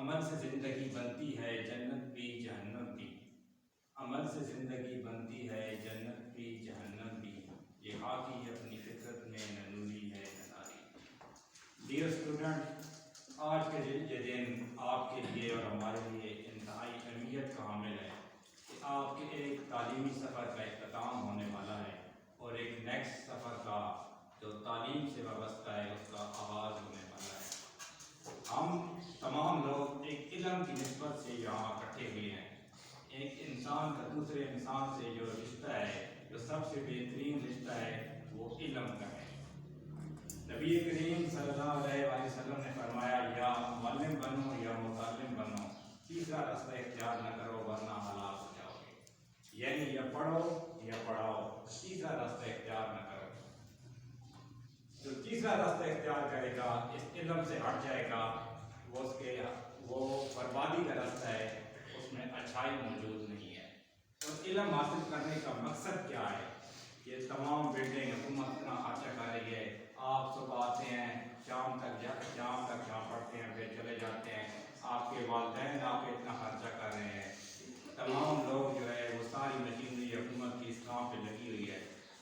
عمل سے زندگی بنتی ہے جنت بھی جہنم بھی، عمل سے زندگی بنتی ہے جنت بھی جہنم بھی، یہ خاکی اپنی فطرت میں نہ نوری ہے نہ ناری۔ ڈیئر اسٹوڈنٹ، آج کے یہ دن آپ کے لیے اور ہمارے لیے انتہائی اہمیت کا حامل ہے کہ آپ کے ایک تعلیمی سفر کا اختتام ہونے والا ہے اور ایک نیکسٹ سفر کا جو تعلیم سے وابستہ ہے اس کا آغاز ہونے والا ہے۔ ہم تمام لوگ ایک علم کی نسبت سے یہاں اکٹھے ہوئے ہیں۔ ایک انسان کا دوسرے انسان سے جو رشتہ ہے، جو سب سے بہترین رشتہ ہے، وہ علم کا ہے۔ نبی کریم صلی اللہ علیہ وسلم نے فرمایا، یا معلم بنو یا متعلم بنو، تیسرا راستہ اختیار نہ کرو ورنہ ہلاک ہو جاؤ گے۔ یعنی یا پڑھو یا پڑھاؤ، تیسرا راستہ اختیار نہ کرو۔ جو تیسرا راستہ اختیار کرے گا، اس علم سے ہٹ جائے گا، وہ بربادی کا راستہ ہے، اس میں اچھائی موجود نہیں ہے۔ اور علم حاصل کرنے کا مقصد کیا ہے؟ یہ تمام بلڈنگ حکومت اتنا خرچہ کر رہی ہے، آپ صبح آتے ہیں شام تک جہاں پڑھتے ہیں پھر چلے جاتے ہیں، آپ کے والدین آپ پہ اتنا خرچہ کر رہے ہیں، تمام لوگ جو ہے وہ ساری مشینری حکومت کی اس کام پہ لگی ہوئی ہے۔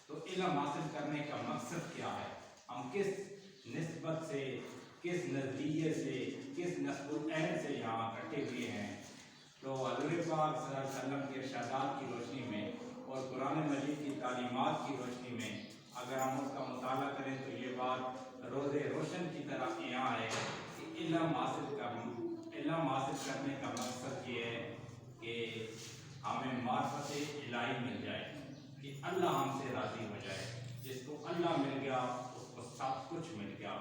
تو علم حاصل کرنے کا مقصد کیا ہے؟ ہم کس نسبت سے، کس نظریے سے، کس نسب العین سے یہاں اکٹھے ہوئے ہیں؟ تو حضور پاک صلی اللہ علیہ وسلم کے ارشادات کی روشنی میں اور قرآن مجید کی تعلیمات کی روشنی میں اگر ہم اس کا مطالعہ کریں تو یہ بات روز روشن کی طرح یہاں ہے کہ علم حاصل کرنے کا مقصد یہ ہے کہ ہمیں معرفت الہی مل جائے، کہ اللہ ہم سے راضی ہو جائے۔ جس کو اللہ مل گیا اس کو سب کچھ مل گیا،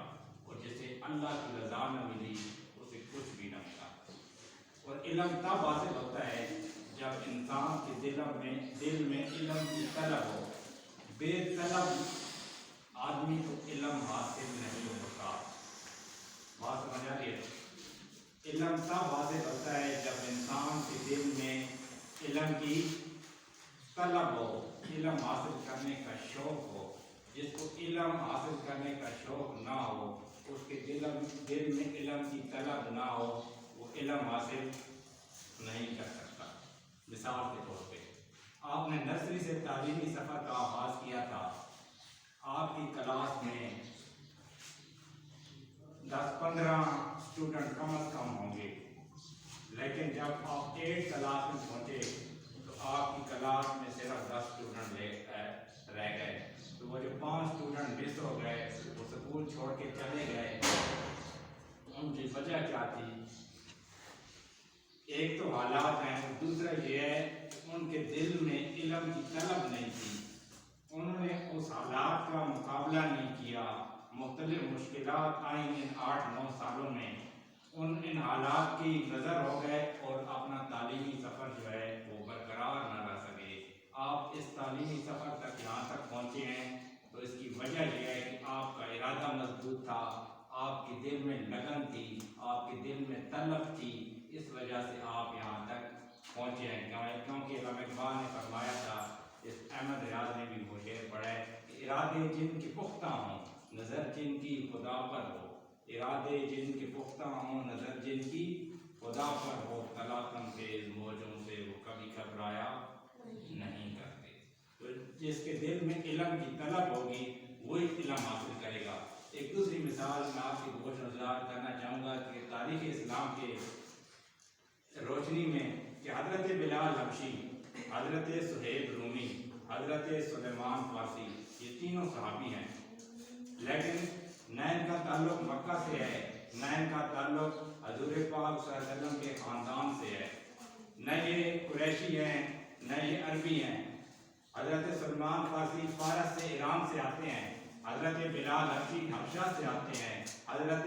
اور جسے اللہ کی رضا نہ ملی اسے کچھ بھی نہ ملا۔ اور علم تب حاصل ہوتا ہے جب انسان کے دل میں علم کی طلب ہو۔ بے طلب آدمی کو علم حاصل نہیں ہوتا۔ بات سمجھ آ رہی ہے؟ علم تب حاصل ہوتا ہے جب انسان کے دل میں علم کی طلب ہو، علم حاصل کرنے کا شوق ہو۔ جس کو علم حاصل کرنے کا شوق نہ ہو، اس کے دل میں علم کی طلب نہ ہو، وہ علم حاصل نہیں کر سکتا۔ مثال کے طور پہ آپ نے نرسری سے تعلیمی سفر کا آغاز کیا تھا، آپ کی کلاس میں 10-15 اسٹوڈنٹ کم از کم ہوں گے، لیکن جب آپ 8 کلاس میں پہنچے تو آپ کی کلاس میں صرف 10 اسٹوڈنٹ رہ گئے۔ تو وہ جو 5 اسٹوڈنٹ مس ہو گئے، وہ سکول چھوڑ کے چلے گئے، ان کی وجہ کیا تھی؟ ایک تو حالات ہیں، اور دوسرا یہ ہے کہ ان کے دل میں علم کی طلب نہیں تھی، انہوں نے اس حالات کا مقابلہ نہیں کیا۔ مختلف مشکلات آئیں ان 8-9 سالوں میں، ان حالات کی نظر ہو گئے اور اپنا تعلیمی سفر جو ہے وہ برقرار نہ رہ سکے۔ آپ اس تعلیمی سفر تک یہاں تک پہنچے ہیں تو اس کی وجہ یہ ہے کہ آپ کا ارادہ مضبوط تھا، آپ کے دل میں لگن تھی، آپ کے دل میں طلب تھی، اس وجہ سے آپ یہاں تک پہنچے ہیں۔ کیونکہ علامہ اقبال نے فرمایا تھا، اس احمد ریاض نے بھی وہ شعر پڑھا ہے کہ ارادے جن کے پختہ ہوں نظر جن کی خدا پر ہو، ارادے جن کے پختہ ہوں نظر جن کی خدا پر ہو، تلاطم تیز موجوں سے وہ کبھی گھبرایا نہیں کرتے۔ تو جس کے دل میں علم کی طلب ہوگی وہی علم حاصل کرے گا۔ ایک دوسری مثال میں آپ کی گوش گزار کرنا چاہوں گا کہ تاریخ اسلام کے روشنی میں کہ حضرت بلال حبشی، حضرت صہیب رومی، حضرت سلیمان فارسی، یہ تینوں صحابی ہیں، لیکن نہ ان کا تعلق مکہ سے ہے، نہ ان کا تعلق حضور پاک صلی اللہ علیہ وسلم کے خاندان سے ہے، نہ یہ قریشی ہیں نہ یہ عربی ہیں۔ حضرت سلیمان فارسی فارس سے، ایران سے آتے ہیں، حضرت بلال حبشی حبشہ سے آتے ہیں، حضرت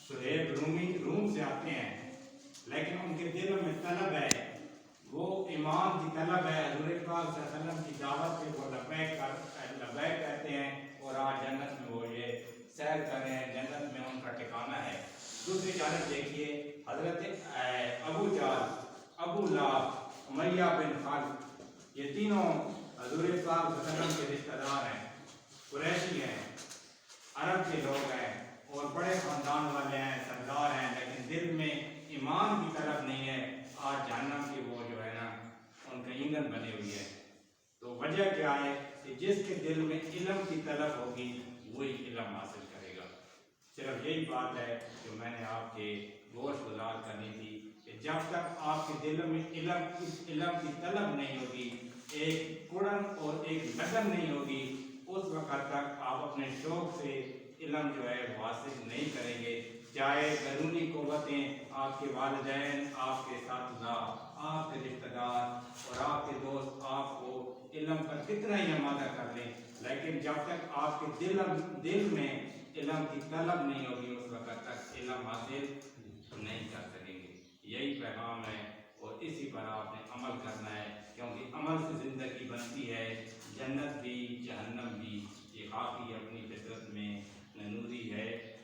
صہیب رومی روم سے آتے ہیں، لیکن ان کے دلوں میں طلب ہے، وہ ایمان کی طلب ہے، حضور پاک صلی اللہ علیہ وسلم کی دعوت پہ وہ لبیک کہتے ہیں، اور آج جنت میں وہ یہ سیر کر رہے ہیں، جنت میں ان کا ٹھکانہ ہے۔ دوسری جانب دیکھیے حضرت ابو جہل، ابو لہب، امیہ بن خلف، یہ تینوں حضور پاک صلی اللہ علیہ وسلم کے رشتہ دار ہیں، قریشی ہیں، عرب کے لوگ ہیں اور بڑے خاندان والے ہیں، سردار ہیں، لیکن دل میں جس کے دل میں علم کی طلب ہوگی وہی علم حاصل کرے گا۔ صرف یہی بات ہے جو میں نے آپ کے گوش گزار کرنی تھی کہ جب تک آپ کے دل میں علم کی طلب نہیں ہوگی، ایک کڑن اور ایک لگن نہیں ہوگی، اس وقت تک آپ اپنے شوق سے علم جو ہے وہ حاصل نہیں کریں گے۔ چاہے بیرونی قوتیں، آپ کے والدین، آپ کے اساتذہ، آپ کے رشتہ دار اور آپ کے دوست آپ کو علم پر کتنا ہی آمادہ کر لیں، لیکن جب تک آپ کے دل میں علم کی طلب نہیں ہوگی اس وقت تک علم حاصل نہیں کر سکیں گے۔ یہی پیغام ہے اور اسی پر آپ نے عمل کرنا ہے، کیونکہ عمل سے زندگی بنتی ہے، جنت بھی جہنم بھی۔ یہ خاکی اپنی فطرت میں ننوری ہے۔